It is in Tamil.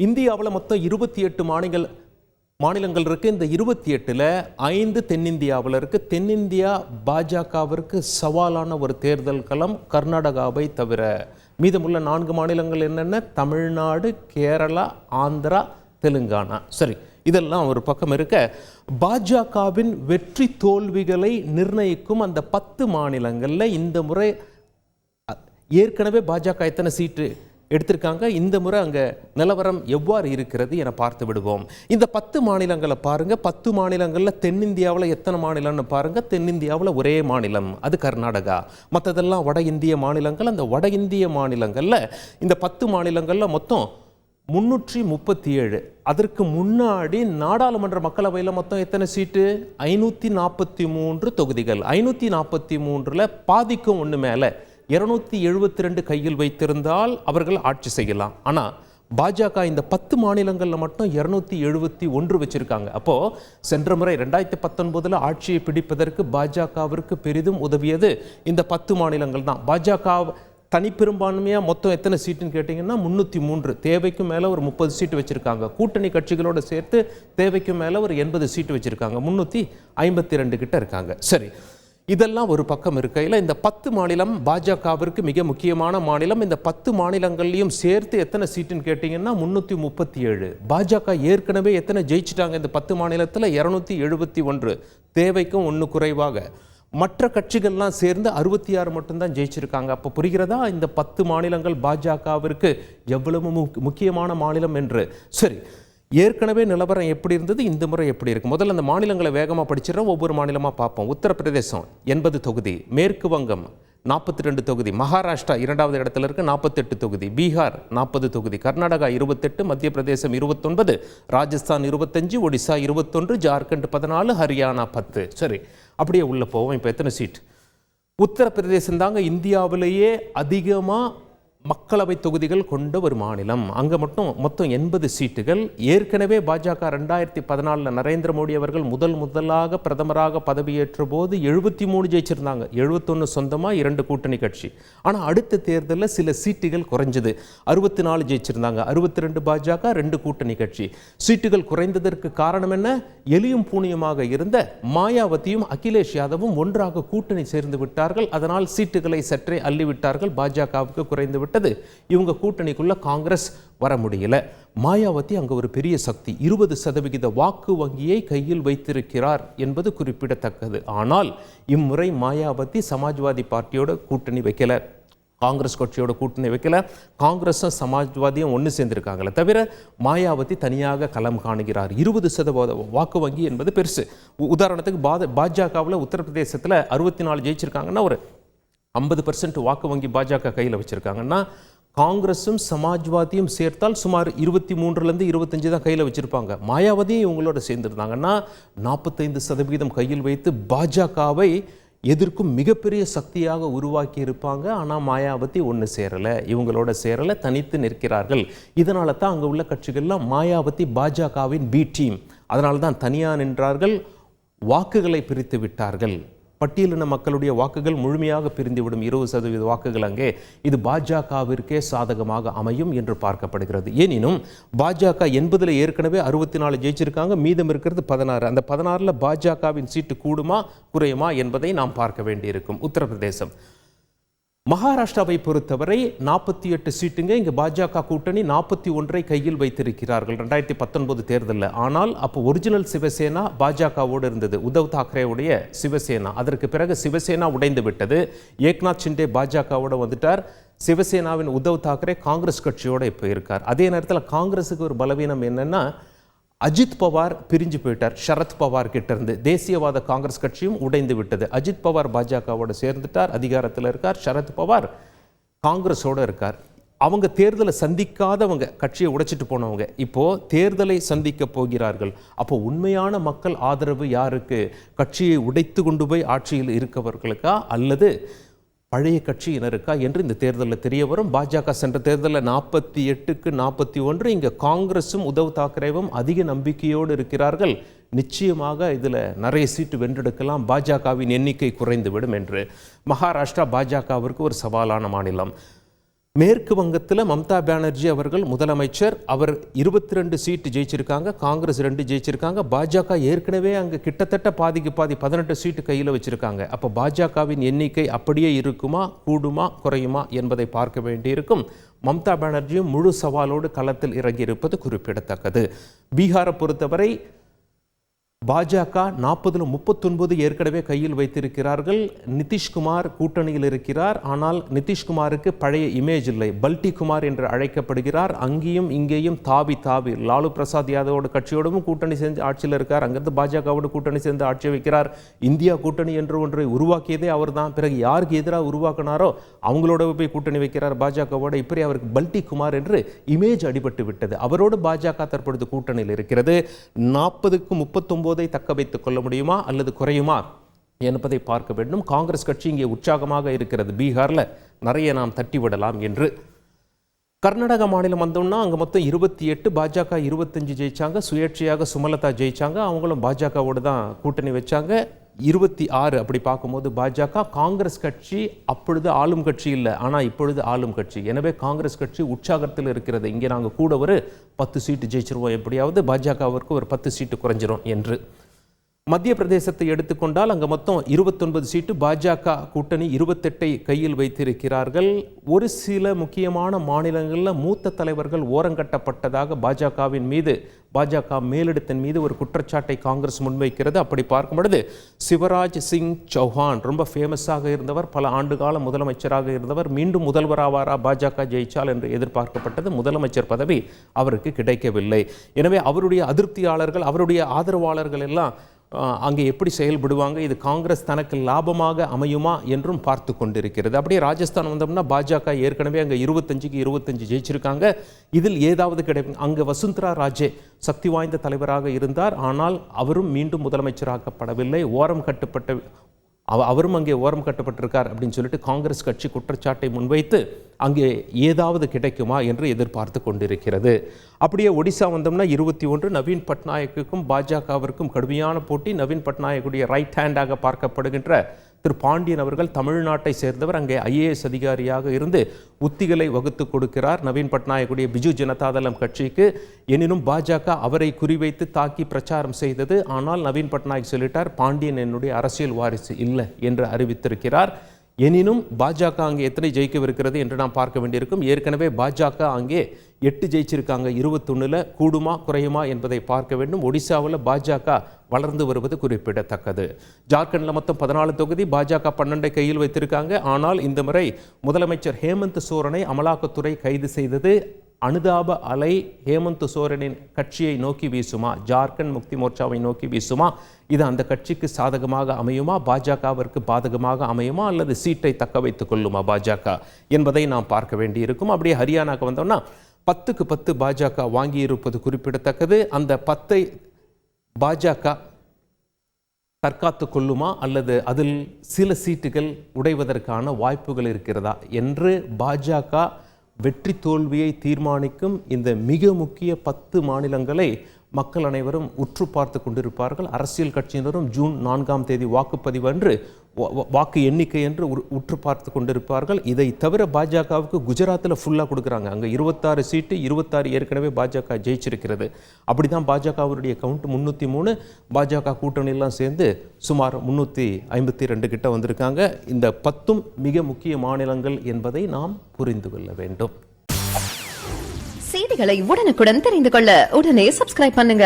இந்தியாவில் மொத்தம் 28 மாநிலங்கள் இருக்குது. இந்த 28ல் 5 தென்னிந்தியாவில் இருக்குது. தென்னிந்தியா பாஜகவிற்கு சவாலான ஒரு தேர்தல் களம் கர்நாடகாவை தவிர. மீதமுள்ள 4 மாநிலங்கள் என்னென்ன? தமிழ்நாடு, கேரளா, ஆந்திரா, தெலுங்கானா. சரி, இதெல்லாம் ஒரு பக்கம் இருக்க, பாஜகவின் வெற்றி தோல்விகளை நிர்ணயிக்கும் அந்த 10 மாநிலங்களில் இந்த முறை ஏற்கனவே பாஜக எத்தனை சீட்டு எடுத்திருக்காங்க, இந்த முறை அங்கே நிலவரம் எவ்வாறு இருக்கிறது என பார்த்து விடுவோம். இந்த 10 மாநிலங்களை பாருங்கள். 10 மாநிலங்களில் தென்னிந்தியாவில் எத்தனை மாநிலம்னு பாருங்கள். தென்னிந்தியாவில் ஒரே மாநிலம், அது கர்நாடகா. மற்றதெல்லாம் வட இந்திய மாநிலங்கள். அந்த வட இந்திய மாநிலங்களில் இந்த 10 மாநிலங்களில் மொத்தம் 337. அதற்கு முன்னாடி நாடாளுமன்ற மக்களவையில் மொத்தம் எத்தனை சீட்டு? 543 தொகுதிகள். 543ல் பாதிக்கும் ஒன்று மேலே 272 கையில் வைத்திருந்தால் அவர்கள் ஆட்சி செய்யலாம். ஆனால் பாஜக இந்த 10 மாநிலங்களில் மட்டும் 271 வச்சிருக்காங்க. அப்போது சென்ற முறை 2019 ஆட்சியை பிடிப்பதற்கு பாஜகவிற்கு பெரிதும் உதவியது இந்த 10 மாநிலங்கள் தான். பாஜக தனிப்பெரும்பான்மையாக மொத்தம் எத்தனை சீட்டுன்னு கேட்டிங்கன்னா 303. தேவைக்கு மேலே ஒரு 30 சீட்டு வச்சுருக்காங்க. கூட்டணி கட்சிகளோடு சேர்த்து தேவைக்கு மேலே ஒரு 80 சீட்டு வச்சுருக்காங்க. 352 கிட்ட இருக்காங்க. சரி, இதெல்லாம் ஒரு பக்கம் இருக்கையில் இந்த 10 மாநிலம் பாஜகவிற்கு மிக முக்கியமான மாநிலம். இந்த 10 மாநிலங்கள்லையும் சேர்த்து எத்தனை சீட்டுன்னு கேட்டிங்கன்னா 337. பாஜக ஏற்கனவே எத்தனை ஜெயிச்சிட்டாங்க இந்த 10 மாநிலத்தில்? 271. தேவைக்கும் 1 குறைவாக. மற்ற கட்சிகள்லாம் சேர்ந்து 66 மட்டும்தான் ஜெயிச்சிருக்காங்க. அப்போ புரிகிறதா இந்த 10 மாநிலங்கள் பாஜகவிற்கு எவ்வளவு முக்கியமான மாநிலம் என்று. சரி, ஏற்கனவே நிலவரம் எப்படி இருந்தது, இந்த முறை எப்படி இருக்கு? முதல்ல அந்த மாநிலங்களை வேகமாக படிச்சிடறோம், ஒவ்வொரு மாநிலமாக பார்ப்போம். உத்தரப்பிரதேசம் 80 தொகுதி, மேற்கு வங்கம் 42 தொகுதி, மகாராஷ்டிரா 2வது இடத்துல இருக்கு 48 தொகுதி, பீகார் 40 தொகுதி, கர்நாடகா 28, மத்திய பிரதேசம் 29, ராஜஸ்தான் 25, ஒடிசா 21, ஜார்க்கண்ட் 14, ஹரியானா 10. சரி, அப்படியே உள்ள போவோம். இப்போ எத்தனை சீட்? உத்தரப்பிரதேசம் தாங்க இந்தியாவிலேயே அதிகமாக மக்களவை தொகுதிகள் கொண்ட ஒரு மாநிலம். அங்கே மட்டும் மொத்தம் 80 சீட்டுகள். ஏற்கனவே பாஜக 2014 நரேந்திர மோடி அவர்கள் முதலாக பிரதமராக பதவியேற்ற போது 73 ஜெயிச்சிருந்தாங்க. 71 சொந்தமாக, 2 கூட்டணி கட்சி. ஆனால் அடுத்த தேர்தலில் சில சீட்டுகள் குறைஞ்சது. 64 ஜெயிச்சிருந்தாங்க, 62 பாஜக, 2 கூட்டணி கட்சி. சீட்டுகள் குறைந்ததற்கு காரணம் என்ன? எலியும் பூனியுமாக இருந்த மாயாவதியும் அகிலேஷ் யாதவும் ஒன்றாக கூட்டணி சேர்ந்து விட்டார்கள். அதனால் சீட்டுகளை சற்றே அள்ளிவிட்டார்கள். பாஜகவுக்கு குறைந்து விட்டு இவங்க கூட்டணிக்குள்ள காங்கிரஸ் வர முடியல. மாயாவதி அங்க ஒரு பெரிய சக்தி, 20% வாக்கு வங்கியை கையில் வைத்திருக்கிறார் என்பது குறிப்பிடத்தக்கது. ஆனால் இம்முறை மாயாவதி சமாஜ்வாதி பார்ட்டியோட கூட்டணி வைக்கல, காங்கிரஸ் கட்சியோட கூட்டணி வைக்கல. காங்கிரஸும் சமாஜ்வாதியும் ஒன்று சேர்ந்திருக்காங்களே தவிர மாயாவதி தனியாக களம் காணுகிறார். 20% வாக்கு வங்கி என்பது பெருசு. உதாரணத்துக்கு பாஜகவில் உத்தரப்பிரதேசத்தில் 64 ஜெயிச்சிருக்காங்கன்னா ஒரு 50% வாக்கு வங்கி பாஜக கையில் வச்சிருக்காங்கன்னா, காங்கிரஸும் சமாஜ்வாதியும் சேர்த்தால் சுமார் 23லேருந்து 25 தான் கையில் வச்சிருப்பாங்க. மாயாவதியும் இவங்களோட சேர்ந்துருந்தாங்கன்னா 45% கையில் வைத்து பாஜகவை எதிர்க்கும் மிகப்பெரிய சக்தியாக உருவாக்கி இருப்பாங்க. ஆனால் மாயாவதி ஒன்று சேரலை, இவங்களோட சேரலை, தனித்து நிற்கிறார்கள். இதனால தான் அங்கே உள்ள கட்சிகள்லாம் மாயாவதி பாஜகவின் பி டீம், அதனால தான் தனியாக நின்றார்கள். வாக்குகளை பிரித்து விட்டார்கள். பட்டியலின மக்களுடைய வாக்குகள் முழுமையாக பிரிந்துவிடும். 20% வாக்குகள் அங்கே. இது பாஜகவிற்கே சாதகமாக அமையும் என்று பார்க்கப்படுகிறது. எனினும் பாஜக 80ல் ஏற்கனவே 64 ஜெயிச்சிருக்காங்க, மீதம் இருக்கிறது 16. அந்த 16ல் பாஜகவின் சீட்டு கூடுமா குறையுமா என்பதை நாம் பார்க்க வேண்டியிருக்கும். உத்தரப்பிரதேசம், மகாராஷ்டிராவை பொறுத்தவரை 48 சீட்டுங்க. இங்கே பாஜக கூட்டணி 41 கையில் வைத்திருக்கிறார்கள் 2019 தேர்தலில். ஆனால் அப்போ ஒரிஜினல் சிவசேனா பாஜகவோடு இருந்தது, உத்தவ் தாக்கரேவுடைய சிவசேனா. அதற்கு பிறகு சிவசேனா உடைந்து விட்டது. ஏக்நாத் ஷிண்டே பாஜகவோடு வந்துட்டார். சிவசேனாவின் உத்தவ் தாக்கரே காங்கிரஸ் கட்சியோடு இப்போ இருக்கார். அதே நேரத்தில் காங்கிரஸுக்கு ஒரு பலவீனம் என்னன்னா, அஜித் பவார் பிரிஞ்சு போயிட்டார் சரத் பவார் கிட்ட இருந்து. தேசியவாத காங்கிரஸ் கட்சியும் உடைந்து விட்டது. அஜித் பவார் பாஜகவோட சேர்ந்துட்டார், அதிகாரத்தில் இருக்கார். சரத் பவார் காங்கிரஸோடு இருக்கார். அவங்க தேர்தலை சந்திக்காதவங்க, கட்சியை உடைச்சிட்டு போனவங்க இப்போ தேர்தலை சந்திக்க போகிறார்கள். அப்போ உண்மையான மக்கள் ஆதரவு யாருக்கு? கட்சியை உடைத்து கொண்டு போய் ஆட்சியில் இருக்கவர்களுக்கா அல்லது பழைய கட்சியினருக்கா என்று இந்த தேர்தலில் தெரிய வரும். பாஜக சென்ற தேர்தலில் 48க்கு 41. இங்கே காங்கிரஸும் உத்தவ் தாக்கரேவும் அதிக நம்பிக்கையோடு இருக்கிறார்கள். நிச்சயமாக இதில் நிறைய சீட்டு வென்றெடுக்கலாம், பாஜகவின் எண்ணிக்கை குறைந்துவிடும் என்று. மகாராஷ்டிரா பாஜகவிற்கு ஒரு சவாலான மாநிலம். மேற்கு வங்கத்தில் மம்தா பானர்ஜி அவர்கள் முதலமைச்சர். அவர் 22 சீட்டு ஜெயிச்சிருக்காங்க, காங்கிரஸ் 2 ஜெயிச்சிருக்காங்க. பாஜக ஏற்கனவே அங்கே கிட்டத்தட்ட பாதிக்கு பாதி 18 சீட்டு கையில் வச்சிருக்காங்க. அப்போ பாஜகவின் எண்ணிக்கை அப்படியே இருக்குமா, கூடுமா, குறையுமா என்பதை பார்க்க வேண்டியிருக்கும். மம்தா பானர்ஜியும் முழு சவாலோடு களத்தில் இறங்கி இருப்பது குறிப்பிடத்தக்கது. பீகாரை பொறுத்தவரை பாஜக 40ல் 39 ஏற்கனவே கையில் வைத்திருக்கிறார்கள். நிதிஷ்குமார் கூட்டணியில் இருக்கிறார். ஆனால் நிதிஷ்குமாருக்கு பழைய இமேஜ் இல்லை. பல்டி குமார் என்று அழைக்கப்படுகிறார். அங்கேயும் இங்கேயும் தாவி லாலு பிரசாத் யாதவோட கட்சியோடும் கூட்டணி சேர்ந்து ஆட்சியில் இருக்கார். அங்கிருந்து பாஜகவோடு கூட்டணி சேர்ந்து ஆட்சி வைக்கிறார். இந்தியா கூட்டணி என்று ஒன்றை உருவாக்கியதே அவர் தான். பிறகு யாருக்கு எதிராக உருவாக்கினாரோ அவங்களோட போய் கூட்டணி வைக்கிறார் பாஜகவோட. இப்படி அவருக்கு பல்டி குமார் என்று இமேஜ் அடிபட்டு விட்டது. அவரோடு பாஜக தற்பொழுது கூட்டணியில் இருக்கிறது. 40க்கு 39 தக்க வைத்துக் கொள்ள முடியுமா அல்லது குறையுமா என்பதை பார்க்க வேண்டும். காங்கிரஸ் கட்சி இங்கே உற்சாகமாக இருக்கிறது. பீகார்ல நிறைய நாம் தட்டி விடலாம் என்று. கர்நாடக மாநிலம் வந்தோம்னா அங்கே மொத்தம் 28, பாஜக 25 ஜெயிச்சாங்க. சுயேட்சையாக சுமலதா ஜெயிச்சாங்க. அவங்களும் பாஜகவோடு தான் கூட்டணி வச்சாங்க. 26 அப்படி பார்க்கும்போது பாஜக. காங்கிரஸ் கட்சி அப்பொழுது ஆளும் கட்சி இல்லை, ஆனால் இப்பொழுது ஆளும் கட்சி. எனவே காங்கிரஸ் கட்சி உற்சாகத்தில் இருக்கிறது. இங்கே நாங்கள் கூட ஒரு 10 சீட்டு ஜெயிச்சிருவோம், எப்படியாவது பாஜகவிற்கு ஒரு 10 சீட்டு குறைஞ்சிரும் என்று. மத்திய பிரதேசத்தை எடுத்துக்கொண்டால் அங்கே மொத்தம் 29 சீட்டு. பாஜக கூட்டணி 28 கையில் வைத்திருக்கிறார்கள். ஒரு சில முக்கியமான மாநிலங்களில் மூத்த தலைவர்கள் ஓரங்கட்டப்பட்டதாக பாஜகவின் மீது, பாஜக மேலிடத்தின் மீது ஒரு குற்றச்சாட்டை காங்கிரஸ் முன்வைக்கிறது. அப்படி பார்க்கும் பொழுது சிவராஜ் சிங் சௌஹான் ரொம்ப ஃபேமஸாக இருந்தவர், பல ஆண்டுகால முதலமைச்சராக இருந்தவர். மீண்டும் முதல்வராவாரா பாஜக ஜெயிச்சால் என்று எதிர்பார்க்கப்பட்டது. முதலமைச்சர் பதவி அவருக்கு கிடைக்கவில்லை. எனவே அவருடைய அதிருப்தியாளர்கள், அவருடைய ஆதரவாளர்கள் எல்லாம் அங்கே எப்படி செயல்படுவாங்க, இது காங்கிரஸ் தனக்கு லாபமாக அமையுமா என்றும் பார்த்து கொண்டிருக்கிறது. அப்படியே ராஜஸ்தான் வந்தோம்னா பாஜக ஏற்கனவே அங்கே 25க்கு 25 ஜெயிச்சிருக்காங்க. இதில் ஏதாவது கிடைக்கும். அங்கே வசுந்தரா ராஜே சக்தி வாய்ந்த தலைவராக இருந்தார். ஆனால் அவரும் மீண்டும் முதலமைச்சராக்கப்படவில்லை. அவரும் அங்கே ஓரம் கட்டப்பட்டிருக்கார் அப்படின்னு சொல்லிட்டு காங்கிரஸ் கட்சி குற்றச்சாட்டை முன்வைத்து அங்கே ஏதாவது கிடைக்குமா என்று எதிர்பார்த்து கொண்டிருக்கிறது. அப்படியே ஒடிசா வந்தோம்னா 21, நவீன் பட்நாயக்குக்கும் பாஜகவிற்கும் கடுமையான போட்டி. நவீன் பட்நாயக்குடைய ரைட் ஹேண்டாக பார்க்கப்படுகின்ற திரு பாண்டியன் அவர்கள் தமிழ்நாட்டை சேர்ந்தவர். அங்கே IAS அதிகாரியாக இருந்து உத்திகளை வகுத்து கொடுக்கிறார் நவீன் பட்நாயக்குடைய பிஜு ஜனதாதளம் கட்சிக்கு. எனினும் பாஜக அவரை குறிவைத்து தாக்கி பிரச்சாரம் செய்தது. ஆனால் நவீன் பட்நாயக் சொல்லிட்டார், பாண்டியன் என்னுடைய அரசியல் வாரிசு இல்லை என்று அறிவித்திருக்கிறார். எனினும் பாஜக அங்கே எத்தனை ஜெயிக்கவிருக்கிறது என்று நாம் பார்க்க வேண்டியிருக்கும். ஏற்கனவே பாஜக அங்கே 8 ஜெயிச்சிருக்காங்க 21ல். கூடுமா குறையுமா என்பதை பார்க்க வேண்டும். ஒடிசாவில் பாஜக வளர்ந்து வருவது குறிப்பிடத்தக்கது. ஜார்க்கண்டில் மொத்தம் 14 தொகுதி, பாஜக 12 கையில் வைத்திருக்காங்க. ஆனால் இந்த முறை முதலமைச்சர் ஹேமந்த் சோரனை அமலாக்கத்துறை கைது செய்தது. அனுதாப அலை ஹேமந்த் சோரனின் கட்சியை நோக்கி வீசுமா, ஜார்க்கண்ட் முக்தி மோர்ச்சாவை நோக்கி வீசுமா? இது அந்த கட்சிக்கு சாதகமாக அமையுமா, பாஜகவிற்கு பாதகமாக அமையுமா, அல்லது சீட்டை தக்க வைத்துக் கொள்ளுமா பாஜக என்பதை நாம் பார்க்க வேண்டியிருக்கும். அப்படியே ஹரியானாக்கு வந்தோம்னா 10க்கு 10 பாஜக வாங்கியிருப்பது குறிப்பிடத்தக்கது. அந்த 10ஐ பாஜக தற்காத்து கொள்ளுமா அல்லது அதில் சில சீட்டுகள் உடைவதற்கான வாய்ப்புகள் இருக்கிறதா என்று பாஜக வெற்றி தோல்வியை தீர்மானிக்கும் இந்த மிக முக்கிய 10 மாநிலங்களை மக்கள் அனைவரும் உற்று பார்த்து கொண்டிருப்பார்கள். அரசியல் கட்சியினரும் ஜூன் 4ஆம் தேதி வாக்குப்பதிவு அன்று வாக்கு எண்ணிக்கை என்று உற்று பார்த்து கொண்டிருப்பார்கள். இதை தவிர பாஜகவுக்கு குஜராத்தில் ஃபுல்லாக கொடுக்குறாங்க. அங்கே 26 சீட்டு, 26 ஏற்கனவே பாஜக ஜெயிச்சிருக்கிறது. அப்படி தான் பாஜகவுடைய கவுண்ட் 303. பாஜக கூட்டணியெல்லாம் சேர்ந்து சுமார் 352 கிட்ட வந்திருக்காங்க. இந்த 10ம் மிக முக்கிய மாநிலங்கள் என்பதை நாம் புரிந்து கொள்ள வேண்டும். செய்திகளை உடனுக்குடன் தெரிந்து கொள்ள உடனே சப்ஸ்கிரைப் பண்ணுங்க.